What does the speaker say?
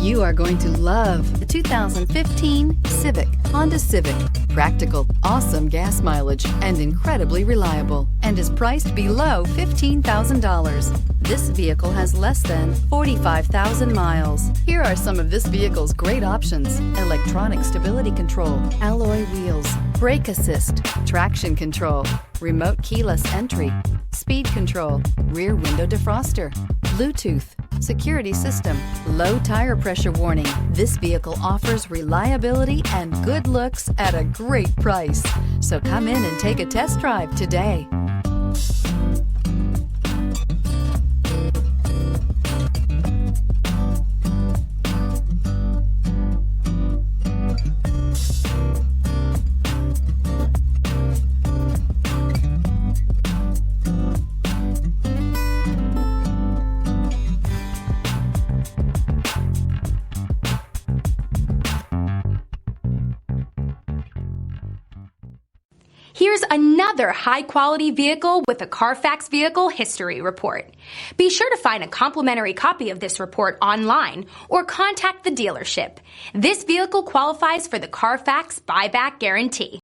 You are going to love the 2015 Civic, Honda Civic. Practical, awesome gas mileage, and incredibly reliable, and is priced below $15,000. This vehicle has less than 45,000 miles. Here are some of this vehicle's great options: electronic stability control, alloy wheels, brake assist, traction control, remote keyless entry, speed control, rear window defroster, Bluetooth, security system, low tire pressure warning. This vehicle offers reliability and good looks at a great price. So come in and take a test drive today. Here's another high-quality vehicle with a Carfax Vehicle History Report. Be sure to find a complimentary copy of this report online or contact the dealership. This vehicle qualifies for the Carfax Buyback Guarantee.